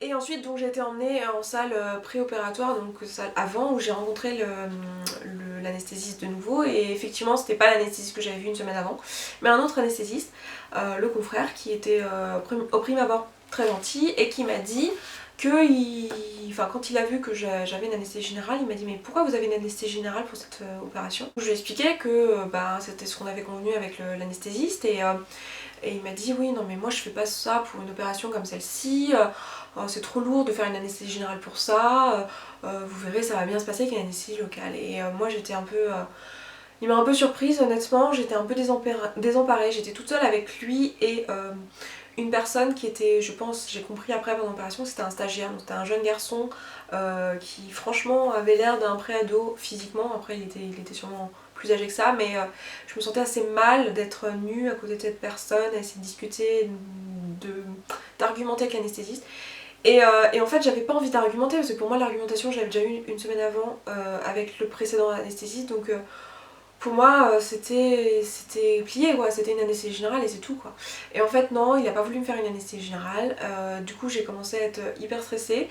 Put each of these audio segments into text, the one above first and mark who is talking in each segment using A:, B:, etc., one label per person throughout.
A: Et ensuite donc j'ai été emmenée en salle préopératoire, donc salle avant, où j'ai rencontré l'anesthésiste de nouveau, et effectivement c'était pas l'anesthésiste que j'avais vu une semaine avant, mais un autre anesthésiste, le confrère, qui était au prime abord très gentil et qui m'a dit que enfin, quand il a vu que j'avais une anesthésie générale, il m'a dit mais pourquoi vous avez une anesthésie générale pour cette opération. Je lui ai expliqué que bah, c'était ce qu'on avait convenu avec l'anesthésiste, et il m'a dit oui non mais moi je fais pas ça pour une opération comme celle-ci, c'est trop lourd de faire une anesthésie générale pour ça, vous verrez ça va bien se passer avec une anesthésie locale. Et moi j'étais un peu... il m'a un peu surprise honnêtement, j'étais un peu désemparée, j'étais toute seule avec lui et une personne qui était, je pense, j'ai compris après pendant l'opération, c'était un stagiaire, donc c'était un jeune garçon qui franchement avait l'air d'un pré-ado physiquement, après il était sûrement plus âgé que ça, mais je me sentais assez mal d'être nue à côté de cette personne, à essayer de discuter, d'argumenter avec l'anesthésiste. Et en fait j'avais pas envie d'argumenter parce que pour moi l'argumentation j'avais déjà eu une semaine avant avec le précédent anesthésiste, donc pour moi c'était plié quoi, c'était une anesthésie générale et c'est tout quoi. Et en fait non, il a pas voulu me faire une anesthésie générale, du coup j'ai commencé à être hyper stressée.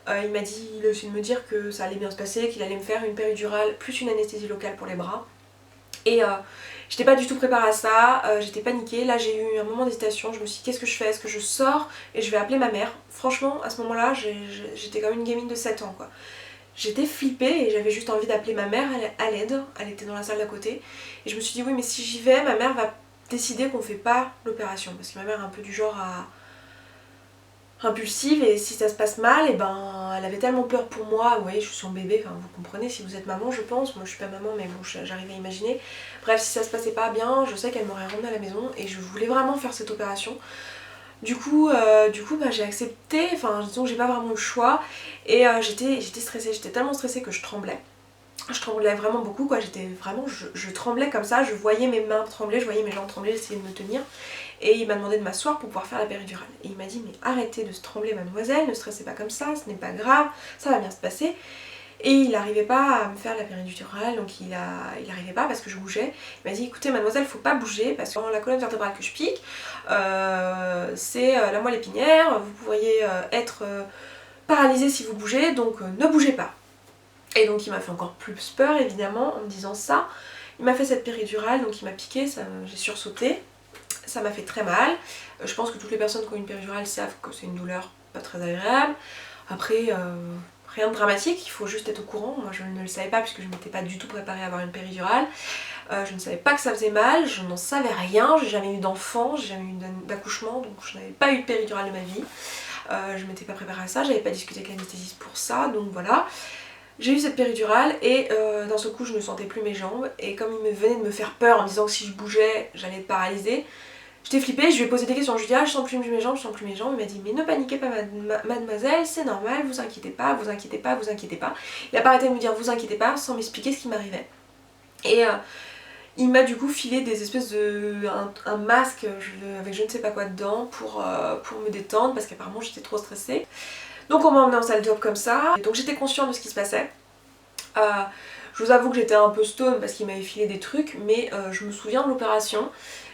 A: Il m'a dit, il a essayé de me dire que ça allait bien se passer, qu'il allait me faire une péridurale plus une anesthésie locale pour les bras. Et j'étais pas du tout préparée à ça, j'étais paniquée. Là j'ai eu un moment d'hésitation, je me suis dit qu'est-ce que je fais, est-ce que je sors et je vais appeler ma mère. Franchement à ce moment-là j'étais comme une gamine de 7 ans quoi. J'étais flippée et j'avais juste envie d'appeler ma mère à l'aide, elle était dans la salle d'à côté. Et je me suis dit oui mais si j'y vais, ma mère va décider qu'on fait pas l'opération. Parce que ma mère est un peu du genre à impulsive, et si ça se passe mal, et ben elle avait tellement peur pour moi, vous voyez je suis son bébé, enfin vous comprenez si vous êtes maman je pense, moi je suis pas maman mais bon j'arrive à imaginer. Bref si ça se passait pas bien, je sais qu'elle m'aurait ramenée à la maison et je voulais vraiment faire cette opération. Du coup bah, j'ai accepté, enfin disons que j'ai pas vraiment le choix, et j'étais stressée, j'étais tellement stressée que je tremblais. Je tremblais vraiment beaucoup quoi, j'étais vraiment, je tremblais comme ça, je voyais mes mains trembler, je voyais mes jambes trembler, j'essayais de me tenir. Et il m'a demandé de m'asseoir pour pouvoir faire la péridurale. Et il m'a dit mais arrêtez de se trembler mademoiselle, ne stressez pas comme ça, ce n'est pas grave, ça va bien se passer. Et il n'arrivait pas à me faire la péridurale, donc il n'arrivait pas parce que je bougeais. Il m'a dit écoutez mademoiselle, faut pas bouger parce que dans la colonne vertébrale que je pique, c'est la moelle épinière, vous pourriez être paralysée si vous bougez, donc ne bougez pas. Et donc il m'a fait encore plus peur évidemment en me disant ça. Il m'a fait cette péridurale, donc il m'a piqué, j'ai sursauté. Ça m'a fait très mal. Je pense que toutes les personnes qui ont une péridurale savent que c'est une douleur pas très agréable. Après, rien de dramatique, il faut juste être au courant. Moi je ne le savais pas puisque je ne m'étais pas du tout préparée à avoir une péridurale. Je ne savais pas que ça faisait mal, je n'en savais rien, j'ai jamais eu d'enfant, j'ai jamais eu d'accouchement, donc je n'avais pas eu de péridurale de ma vie. Je m'étais pas préparée à ça, j'avais pas discuté avec l'anesthésiste pour ça, donc voilà. J'ai eu cette péridurale et d'un seul coup je ne sentais plus mes jambes, et comme il me venait de me faire peur en me disant que si je bougeais j'allais être paralysée, j'étais flippée, je lui ai posé des questions, je lui ai dit ah je sens plus mes jambes, je sens plus mes jambes. Il m'a dit mais ne paniquez pas mademoiselle, c'est normal, vous inquiétez pas, vous inquiétez pas, vous inquiétez pas. Il a pas arrêté de me dire vous inquiétez pas sans m'expliquer ce qui m'arrivait. Et il m'a du coup filé des espèces de... un masque avec je ne sais pas quoi dedans pour me détendre parce qu'apparemment j'étais trop stressée. Donc on m'a emmenée en salle d'op comme ça, et donc j'étais consciente de ce qui se passait. Je vous avoue que j'étais un peu stone parce qu'il m'avait filé des trucs, mais je me souviens de l'opération,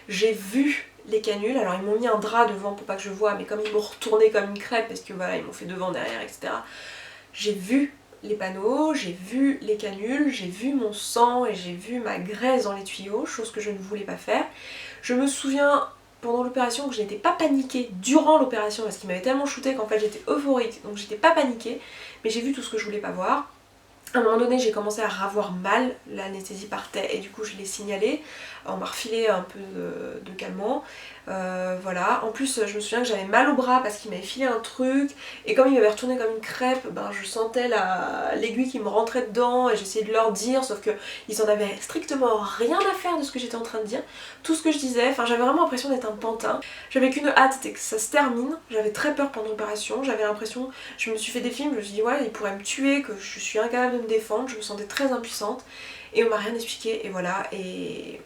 A: j'ai vu les canules, alors ils m'ont mis un drap devant pour pas que je voie, mais comme ils m'ont retourné comme une crêpe, parce que voilà, ils m'ont fait devant, derrière, etc. J'ai vu les panneaux, j'ai vu les canules, j'ai vu mon sang et j'ai vu ma graisse dans les tuyaux, chose que je ne voulais pas faire. Je me souviens pendant l'opération que je n'étais pas paniquée durant l'opération parce qu'il m'avait tellement shooté qu'en fait j'étais euphorique, donc j'étais pas paniquée, mais j'ai vu tout ce que je voulais pas voir. À un moment donné j'ai commencé à avoir mal, l'anesthésie partait et du coup je l'ai signalé, on m'a refilé un peu de calmant, voilà. En plus je me souviens que j'avais mal au bras parce qu'il m'avait filé un truc, et comme il m'avait retourné comme une crêpe, ben, je sentais l'aiguille qui me rentrait dedans et j'essayais de leur dire, sauf qu'ils en avaient strictement rien à faire de ce que j'étais en train de dire, tout ce que je disais, enfin j'avais vraiment l'impression d'être un pantin. J'avais qu'une hâte, c'était que ça se termine, j'avais très peur pendant l'opération, j'avais l'impression, je me suis fait des films, je me suis dit ouais il pourrait me tuer, que je suis incapable de me défendre, je me sentais très impuissante, et on m'a rien expliqué, et voilà, et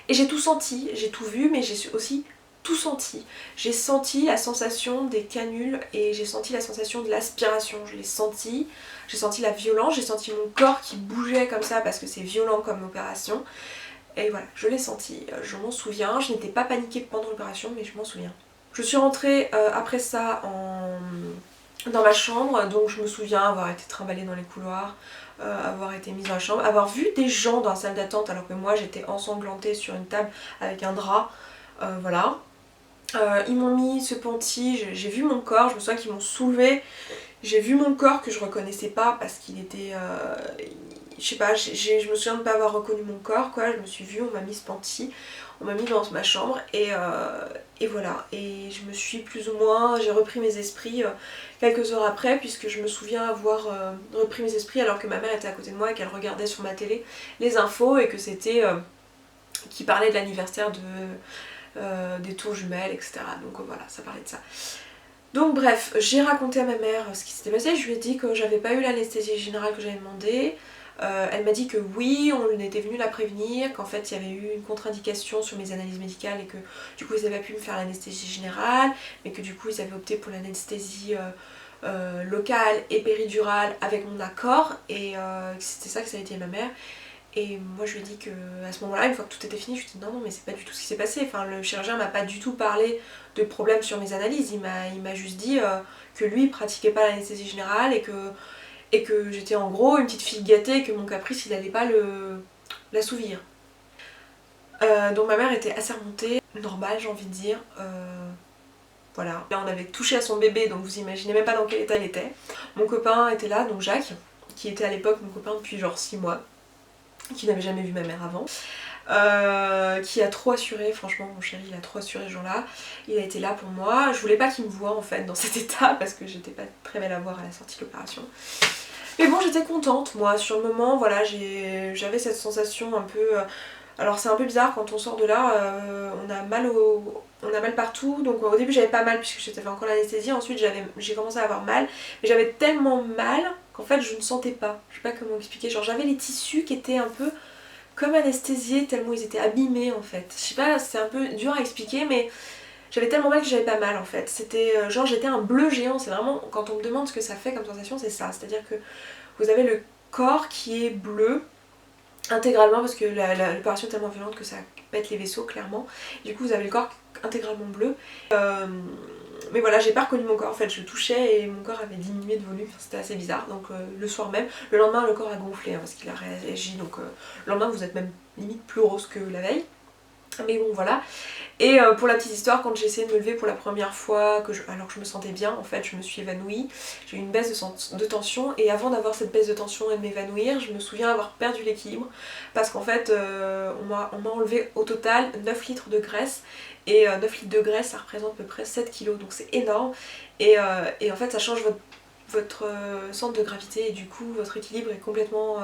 A: j'ai tout senti, j'ai tout vu, mais j'ai aussi tout senti. J'ai senti la sensation des canules et j'ai senti la sensation de l'aspiration, je l'ai senti, j'ai senti la violence, j'ai senti mon corps qui bougeait comme ça parce que c'est violent comme opération, et voilà, je l'ai senti, je m'en souviens, je n'étais pas paniquée pendant l'opération mais je m'en souviens. Je suis rentrée après ça dans ma chambre, donc je me souviens avoir été trimballée dans les couloirs, avoir été mise dans la chambre, avoir vu des gens dans la salle d'attente alors que moi j'étais ensanglantée sur une table avec un drap, voilà. Ils m'ont mis ce panty, j'ai vu mon corps, je me souviens qu'ils m'ont soulevée, j'ai vu mon corps que je reconnaissais pas parce qu'il était... je sais pas, je me souviens de ne pas avoir reconnu mon corps quoi, je me suis vue, on m'a mis ce panty, on m'a mis dans ma chambre et voilà. Et je me suis plus ou moins, j'ai repris mes esprits quelques heures après puisque je me souviens avoir repris mes esprits alors que ma mère était à côté de moi et qu'elle regardait sur ma télé les infos et que c'était... qui parlait de l'anniversaire des tours jumelles, etc. Donc voilà, ça parlait de ça. Donc bref, j'ai raconté à ma mère ce qui s'était passé, je lui ai dit que j'avais pas eu l'anesthésie générale que j'avais demandé. Elle m'a dit que oui, on était venu la prévenir, qu'en fait il y avait eu une contre-indication sur mes analyses médicales et que du coup ils avaient pas pu me faire l'anesthésie générale, mais que du coup ils avaient opté pour l'anesthésie locale et péridurale avec mon accord, et c'était ça que ça a été ma mère. Et moi je lui ai dit que à ce moment-là, une fois que tout était fini, je lui ai dit non mais c'est pas du tout ce qui s'est passé. Enfin le chirurgien m'a pas du tout parlé de problème sur mes analyses, il m'a juste dit que lui il pratiquait pas l'anesthésie générale et que j'étais en gros une petite fille gâtée et que mon caprice il allait pas l'assouvir. Donc ma mère était assez remontée, normale j'ai envie de dire. Voilà. Là on avait touché à son bébé donc vous imaginez même pas dans quel état il était. Mon copain était là, donc Jacques, qui était à l'époque mon copain depuis genre 6 mois. Qui n'avait jamais vu ma mère avant, qui a trop assuré, franchement mon chéri il a trop assuré ce jour-là, il a été là pour moi, je voulais pas qu'il me voie en fait dans cet état parce que j'étais pas très belle à voir à la sortie de l'opération. Mais bon j'étais contente moi, sur le moment voilà j'avais cette sensation un peu... alors c'est un peu bizarre quand on sort de là, on a mal partout, donc au début j'avais pas mal puisque j'étais fait encore l'anesthésie, ensuite j'ai commencé à avoir mal, mais j'avais tellement mal qu'en fait je ne sentais pas, je sais pas comment expliquer, genre j'avais les tissus qui étaient un peu comme anesthésiés tellement ils étaient abîmés en fait, je sais pas, c'est un peu dur à expliquer mais j'avais tellement mal que j'avais pas mal en fait, c'était genre j'étais un bleu géant, c'est vraiment quand on me demande ce que ça fait comme sensation c'est ça, c'est à dire que vous avez le corps qui est bleu intégralement parce que l'opération est tellement violente que ça pète les vaisseaux clairement, du coup vous avez le corps intégralement bleu. Mais voilà, j'ai pas reconnu mon corps en fait, je le touchais et mon corps avait diminué de volume, c'était assez bizarre. Donc le soir même, le lendemain le corps a gonflé parce qu'il a réagi, donc le lendemain vous êtes même limite plus rose que la veille. Mais bon voilà. Et pour la petite histoire, quand j'ai essayé de me lever pour la première fois, alors que je me sentais bien, en fait je me suis évanouie, j'ai eu une baisse de tension et avant d'avoir cette baisse de tension et de m'évanouir, je me souviens avoir perdu l'équilibre parce qu'en fait on m'a enlevé au total 9 litres de graisse et 9 litres de graisse ça représente à peu près 7 kilos donc c'est énorme et en fait ça change votre centre de gravité et du coup votre équilibre est complètement...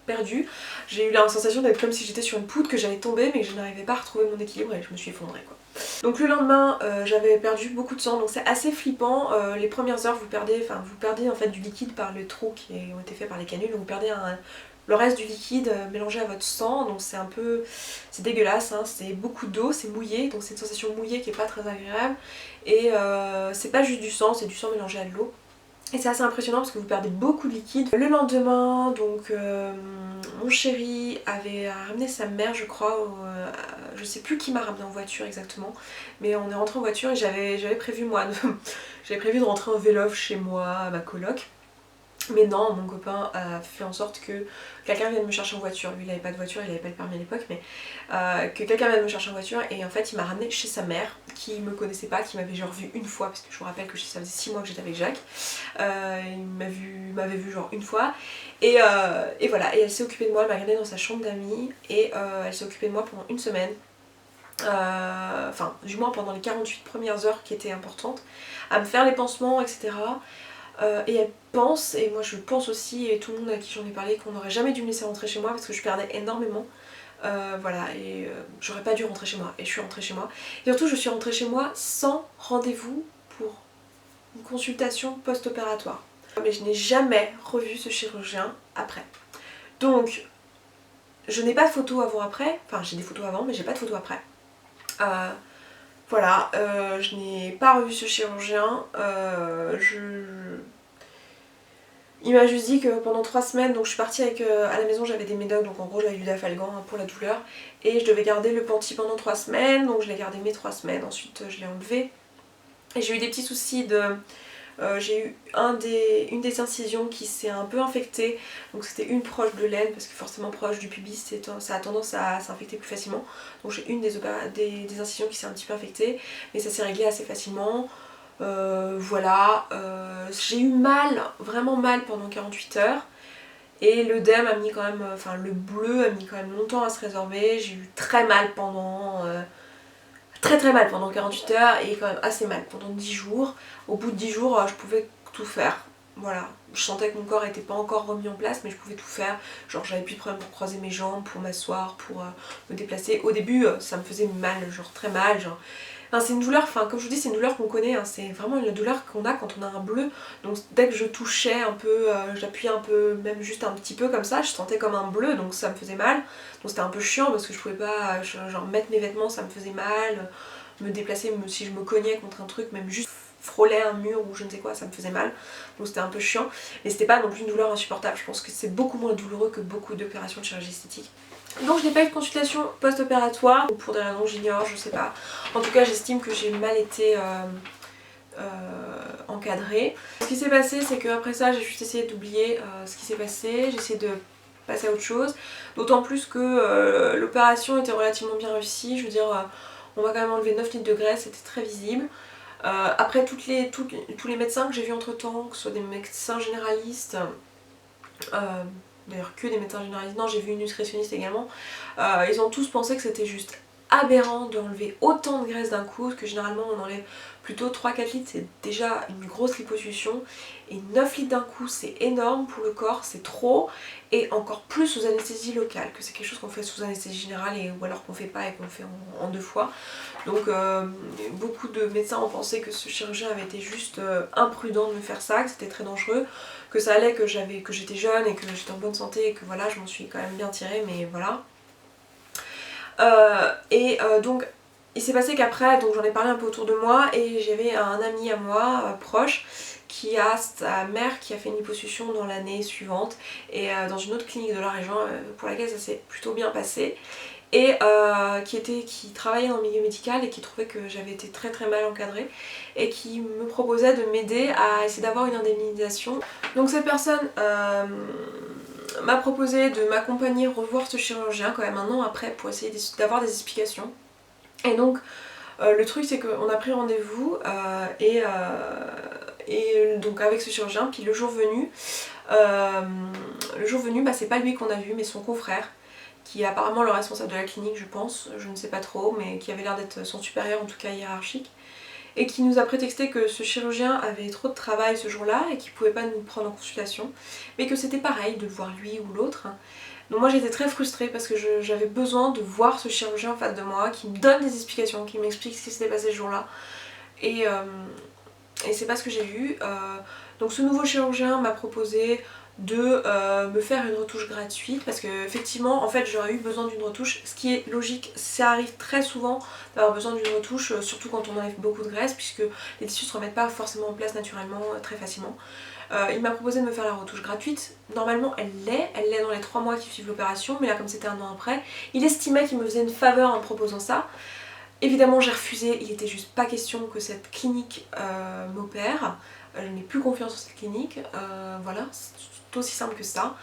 A: perdu. J'ai eu la sensation d'être comme si j'étais sur une poudre, que j'allais tomber mais que je n'arrivais pas à retrouver mon équilibre et je me suis effondrée quoi. Donc le lendemain j'avais perdu beaucoup de sang donc c'est assez flippant, les premières heures vous perdez en fait du liquide par les trous qui ont été faits par les canules, donc vous perdez le reste du liquide mélangé à votre sang, donc c'est un peu... c'est dégueulasse, hein, c'est beaucoup d'eau, c'est mouillé, donc c'est une sensation mouillée qui est pas très agréable et c'est pas juste du sang, c'est du sang mélangé à de l'eau. Et c'est assez impressionnant parce que vous perdez beaucoup de liquide. Le lendemain, donc mon chéri avait ramené sa mère je crois, je sais plus qui m'a ramené en voiture exactement, mais on est rentré en voiture et j'avais prévu moi, j'avais prévu de rentrer en vélo chez moi, à ma coloc. Mais non, mon copain a fait en sorte que quelqu'un vienne me chercher en voiture. Lui il avait pas de voiture, il avait pas le permis à l'époque, mais que quelqu'un vienne me chercher en voiture et en fait il m'a ramené chez sa mère qui me connaissait pas, qui m'avait genre vu une fois parce que je vous rappelle que ça faisait 6 mois que j'étais avec Jacques. Il m'avait vu genre une fois et voilà, et elle s'est occupée de moi, elle m'a gardée dans sa chambre d'amis et elle s'est occupée de moi pendant une semaine. Enfin du moins pendant les 48 premières heures qui étaient importantes, à me faire les pansements etc. Et elle pense, et moi je pense aussi, et tout le monde à qui j'en ai parlé, qu'on n'aurait jamais dû me laisser rentrer chez moi parce que je perdais énormément. Voilà, et j'aurais pas dû rentrer chez moi, et je suis rentrée chez moi. Et surtout je suis rentrée chez moi sans rendez-vous pour une consultation post-opératoire. Mais je n'ai jamais revu ce chirurgien après. Donc, je n'ai pas de photos avant-après, enfin j'ai des photos avant mais j'ai pas de photos après. Voilà, je n'ai pas revu ce chirurgien, il m'a juste dit que pendant 3 semaines, donc je suis partie avec, à la maison j'avais des médocs, donc en gros j'avais du Dafalgan pour la douleur, et je devais garder le panty pendant 3 semaines, donc je l'ai gardé mes 3 semaines, ensuite je l'ai enlevé Et j'ai eu des petits soucis de... j'ai eu une des incisions qui s'est un peu infectée, donc c'était une proche de l'aine, parce que forcément proche du pubis ça a tendance à s'infecter plus facilement. Donc j'ai une des incisions qui s'est un petit peu infectée, mais ça s'est réglé assez facilement. Voilà, j'ai eu mal, vraiment mal pendant 48 heures. Et l'œdème a mis quand même, enfin le bleu a mis quand même longtemps à se résorber. J'ai eu très mal pendant... très mal pendant 48 heures et quand même assez mal pendant 10 jours. Au bout de 10 jours, je pouvais tout faire. Voilà, je sentais que mon corps n'était pas encore remis en place, mais je pouvais tout faire. Genre j'avais plus de problème pour croiser mes jambes, pour m'asseoir, pour me déplacer. Au début, ça me faisait mal, genre très mal, genre... Enfin, c'est une douleur, enfin comme je vous dis, c'est une douleur qu'on connaît, hein. C'est vraiment la douleur qu'on a quand on a un bleu. Donc dès que je touchais un peu, j'appuyais un peu, même juste un petit peu comme ça, je sentais comme un bleu, donc ça me faisait mal. Donc c'était un peu chiant parce que je pouvais pas genre mettre mes vêtements, ça me faisait mal, me déplacer, si je me cognais contre un truc, même juste frôler un mur ou je ne sais quoi, ça me faisait mal. Donc c'était un peu chiant, mais c'était pas non plus une douleur insupportable. Je pense que c'est beaucoup moins douloureux que beaucoup d'opérations de chirurgie esthétique. Donc je n'ai pas eu de consultation post-opératoire, pour des raisons que j'ignore, je sais pas. En tout cas j'estime que j'ai mal été encadrée. Ce qui s'est passé, c'est qu'après ça j'ai juste essayé d'oublier ce qui s'est passé, j'ai essayé de passer à autre chose. D'autant plus que l'opération était relativement bien réussie, je veux dire on m'a quand même enlevé 9 litres de graisse, c'était très visible. Après tous les médecins que j'ai vus entre temps, que ce soit des médecins généralistes, d'ailleurs que des médecins généralistes, non j'ai vu une nutritionniste également, ils ont tous pensé que c'était juste aberrant d'enlever autant de graisse d'un coup, parce que généralement on enlève plutôt 3-4 litres, c'est déjà une grosse liposuction, et 9 litres d'un coup c'est énorme pour le corps, c'est trop, et encore plus sous anesthésie locale, que c'est quelque chose qu'on fait sous anesthésie générale ou alors qu'on fait pas et qu'on fait en 2 fois. Donc beaucoup de médecins ont pensé que ce chirurgien avait été juste imprudent de me faire ça, que c'était très dangereux, que ça allait, que j'étais jeune et que j'étais en bonne santé et que voilà, je m'en suis quand même bien tirée, mais voilà. Donc il s'est passé qu'après, donc j'en ai parlé un peu autour de moi et j'avais un ami à moi proche qui a sa mère qui a fait une liposuction dans l'année suivante et dans une autre clinique de la région pour laquelle ça s'est plutôt bien passé et qui travaillait dans le milieu médical et qui trouvait que j'avais été très mal encadrée et qui me proposait de m'aider à essayer d'avoir une indemnisation. Donc cette personne m'a proposé de m'accompagner revoir ce chirurgien quand même un an après pour essayer d'avoir des explications. Et donc le truc c'est qu'on a pris rendez-vous et donc avec ce chirurgien, puis le jour venu bah, c'est pas lui qu'on a vu mais son confrère qui est apparemment le responsable de la clinique je pense, je ne sais pas trop, mais qui avait l'air d'être son supérieur en tout cas hiérarchique, et qui nous a prétexté que ce chirurgien avait trop de travail ce jour-là et qu'il pouvait pas nous prendre en consultation, mais que c'était pareil de le voir lui ou l'autre. Donc moi j'étais très frustrée parce que j'avais besoin de voir ce chirurgien en face de moi, qui me donne des explications, qui m'explique ce qui s'était passé ce jour-là. Et c'est pas ce que j'ai eu. Donc ce nouveau chirurgien m'a proposé de me faire une retouche gratuite parce que effectivement en fait j'aurais eu besoin d'une retouche, ce qui est logique, ça arrive très souvent d'avoir besoin d'une retouche, surtout quand on enlève beaucoup de graisse puisque les tissus se remettent pas forcément en place naturellement très facilement. Il m'a proposé de me faire la retouche gratuite, normalement elle l'est dans les 3 mois qui suivent l'opération, mais là comme c'était un an après, il estimait qu'il me faisait une faveur en me proposant ça. Évidemment j'ai refusé, il était juste pas question que cette clinique m'opère, je n'ai plus confiance en cette clinique, voilà, c'est aussi simple que ça.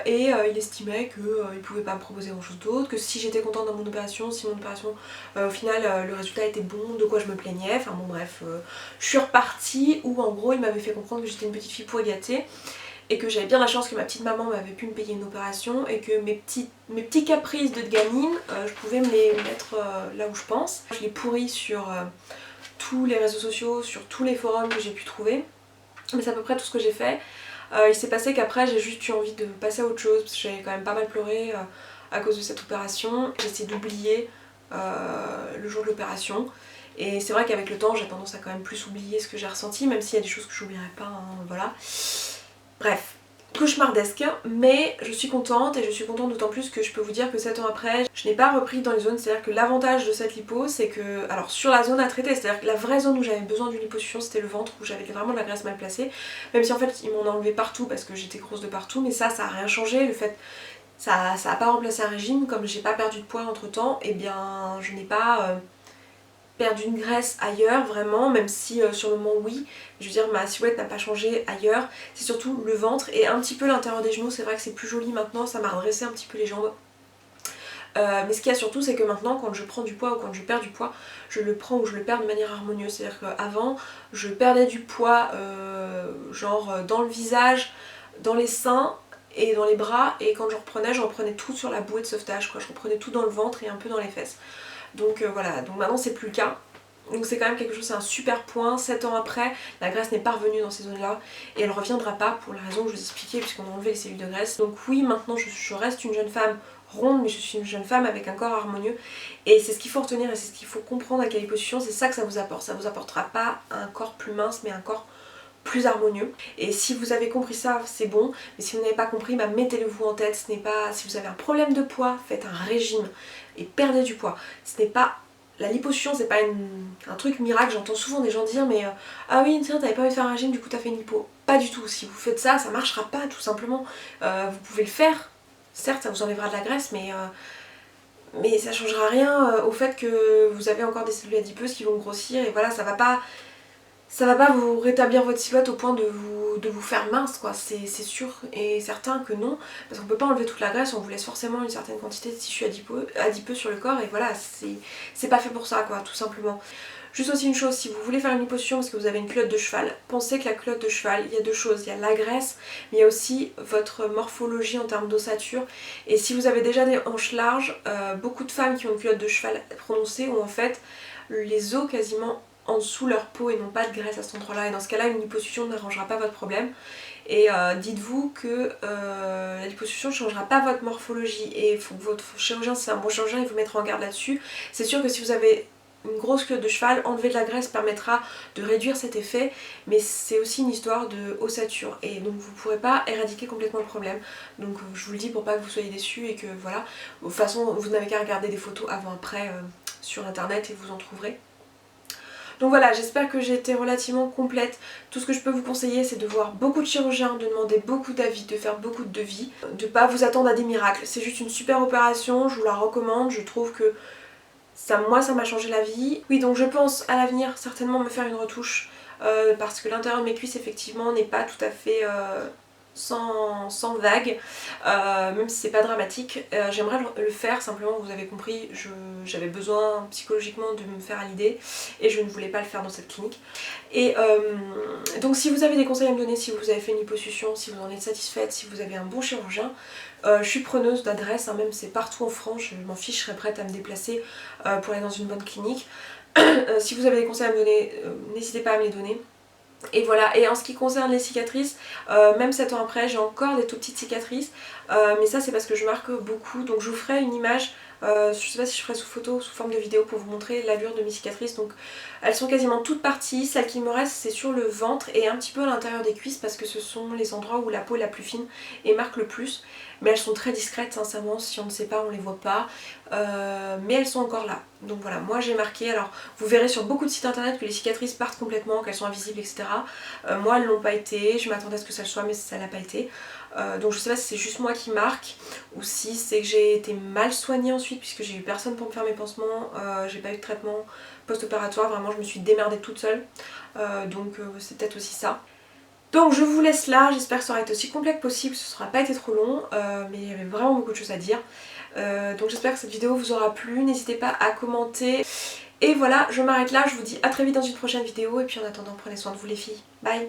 A: Il estimait qu'il pouvait pas me proposer grand chose d'autre, que si j'étais contente dans mon opération, si mon opération au final le résultat était bon, de quoi je me plaignais, enfin bon bref, je suis repartie où en gros il m'avait fait comprendre que j'étais une petite fille pourri gâtée et que j'avais bien la chance que ma petite maman m'avait pu me payer une opération et que mes petits caprices de gamine, je pouvais me les mettre là où je pense. Je l'ai pourri sur tous les réseaux sociaux, sur tous les forums que j'ai pu trouver, mais c'est à peu près tout ce que j'ai fait. Il s'est passé qu'après j'ai juste eu envie de passer à autre chose parce que j'avais quand même pas mal pleuré à cause de cette opération. J'ai essayé d'oublier le jour de l'opération et c'est vrai qu'avec le temps j'ai tendance à quand même plus oublier ce que j'ai ressenti, même s'il y a des choses que j'oublierai pas, hein, voilà. Bref, cauchemardesque, mais je suis contente et je suis contente d'autant plus que je peux vous dire que 7 ans après, je n'ai pas repris dans les zones, c'est-à-dire que l'avantage de cette lipo c'est que, alors sur la zone à traiter, c'est-à-dire que la vraie zone où j'avais besoin d'une liposuction c'était le ventre où j'avais vraiment de la graisse mal placée, même si en fait ils m'en ont enlevé partout parce que j'étais grosse de partout, mais ça a rien changé, le fait, ça a pas remplacé un régime, comme j'ai pas perdu de poids entre temps, et bien je n'ai pas perdu une graisse ailleurs vraiment, même si sur le moment oui, je veux dire ma silhouette n'a pas changé ailleurs, c'est surtout le ventre et un petit peu l'intérieur des genoux, c'est vrai que c'est plus joli maintenant, ça m'a redressé un petit peu les jambes. Mais ce qu'il y a surtout c'est que maintenant quand je prends du poids ou quand je perds du poids, je le prends ou je le perds de manière harmonieuse, c'est à dire qu'avant je perdais du poids genre dans le visage, dans les seins et dans les bras, et quand je reprenais tout sur la bouée de sauvetage quoi, je reprenais tout dans le ventre et un peu dans les fesses. Donc voilà, donc maintenant c'est plus le cas. Donc c'est quand même quelque chose, c'est un super point. 7 ans après, la graisse n'est pas revenue dans ces zones-là et elle reviendra pas pour la raison que je vous expliquais puisqu'on a enlevé les cellules de graisse. Donc oui, maintenant je reste une jeune femme ronde, mais je suis une jeune femme avec un corps harmonieux et c'est ce qu'il faut retenir et c'est ce qu'il faut comprendre avec la liposuction, c'est ça que ça vous apporte. Ça vous apportera pas un corps plus mince mais un corps plus harmonieux. Et si vous avez compris ça, c'est bon. Mais si vous n'avez pas compris, bah mettez-le vous en tête. Ce n'est pas, si vous avez un problème de poids, faites un régime et perdez du poids. Ce n'est pas, la liposuction, c'est pas un truc miracle. J'entends souvent des gens dire mais ah oui tiens t'avais pas envie de faire un régime, du coup t'as fait une lipo. Pas du tout. Si vous faites ça, ça marchera pas tout simplement. Vous pouvez le faire. Certes, ça vous enlèvera de la graisse, mais ça changera rien au fait que vous avez encore des cellules adipeuses qui vont grossir et voilà, ça va pas vous rétablir votre silhouette au point de vous faire mince quoi, c'est sûr et certain que non, parce qu'on peut pas enlever toute la graisse, on vous laisse forcément une certaine quantité de tissu adipeux sur le corps et voilà, c'est pas fait pour ça quoi, tout simplement. Juste aussi une chose, si vous voulez faire une liposuction parce que vous avez une culotte de cheval, pensez que la culotte de cheval, il y a deux choses, il y a la graisse, mais il y a aussi votre morphologie en termes d'ossature. Et si vous avez déjà des hanches larges, beaucoup de femmes qui ont une culotte de cheval prononcée ont en fait les os quasiment en dessous leur peau et n'ont pas de graisse à cet endroit-là. Et dans ce cas-là, une liposuction n'arrangera pas votre problème. Et dites-vous que la liposuction ne changera pas votre morphologie. Et il faut que votre chirurgien, si c'est un bon chirurgien, il vous mettra en garde là-dessus. C'est sûr que si vous avez une grosse culotte de cheval, enlever de la graisse permettra de réduire cet effet, mais c'est aussi une histoire de ossature et donc vous ne pourrez pas éradiquer complètement le problème. Donc je vous le dis pour pas que vous soyez déçus et que voilà, de toute façon vous n'avez qu'à regarder des photos avant-après sur internet et vous en trouverez. Donc voilà, j'espère que j'ai été relativement complète. Tout ce que je peux vous conseiller, c'est de voir beaucoup de chirurgiens, de demander beaucoup d'avis, de faire beaucoup de devis, de pas vous attendre à des miracles. C'est juste une super opération, je vous la recommande, je trouve que moi ça m'a changé la vie. Oui, donc je pense à l'avenir certainement me faire une retouche parce que l'intérieur de mes cuisses effectivement n'est pas tout à fait sans vague, même si c'est pas dramatique. J'aimerais le faire, simplement vous avez compris, j'avais besoin psychologiquement de me faire à l'idée et je ne voulais pas le faire dans cette clinique. Et donc si vous avez des conseils à me donner, si vous avez fait une liposuction, si vous en êtes satisfaite, si vous avez un bon chirurgien, je suis preneuse d'adresse, hein, même c'est partout en France, je m'en fiche, je serais prête à me déplacer pour aller dans une bonne clinique. Si vous avez des conseils à me donner, n'hésitez pas à me les donner. Et voilà, et en ce qui concerne les cicatrices, même 7 ans après, j'ai encore des tout petites cicatrices, mais ça c'est parce que je marque beaucoup, donc je vous ferai une image, je sais pas si je ferai sous photo ou sous forme de vidéo pour vous montrer l'allure de mes cicatrices. Donc elles sont quasiment toutes parties, celle qui me reste c'est sur le ventre et un petit peu à l'intérieur des cuisses parce que ce sont les endroits où la peau est la plus fine et marque le plus, mais elles sont très discrètes sincèrement, si on ne sait pas on les voit pas, mais elles sont encore là. Donc voilà, moi j'ai marqué, alors vous verrez sur beaucoup de sites internet que les cicatrices partent complètement, qu'elles sont invisibles etc. Moi elles l'ont pas été, je m'attendais à ce que ça le soit mais ça l'a pas été. Donc je sais pas si c'est juste moi qui marque ou si c'est que j'ai été mal soignée ensuite puisque j'ai eu personne pour me faire mes pansements, j'ai pas eu de traitement post-opératoire, vraiment je me suis démerdée toute seule, donc c'est peut-être aussi ça. Donc je vous laisse là, j'espère que ça aura été aussi complet que possible, ce sera pas été trop long, mais il y avait vraiment beaucoup de choses à dire. Donc j'espère que cette vidéo vous aura plu, n'hésitez pas à commenter. Et voilà, je m'arrête là, je vous dis à très vite dans une prochaine vidéo et puis en attendant prenez soin de vous les filles, bye.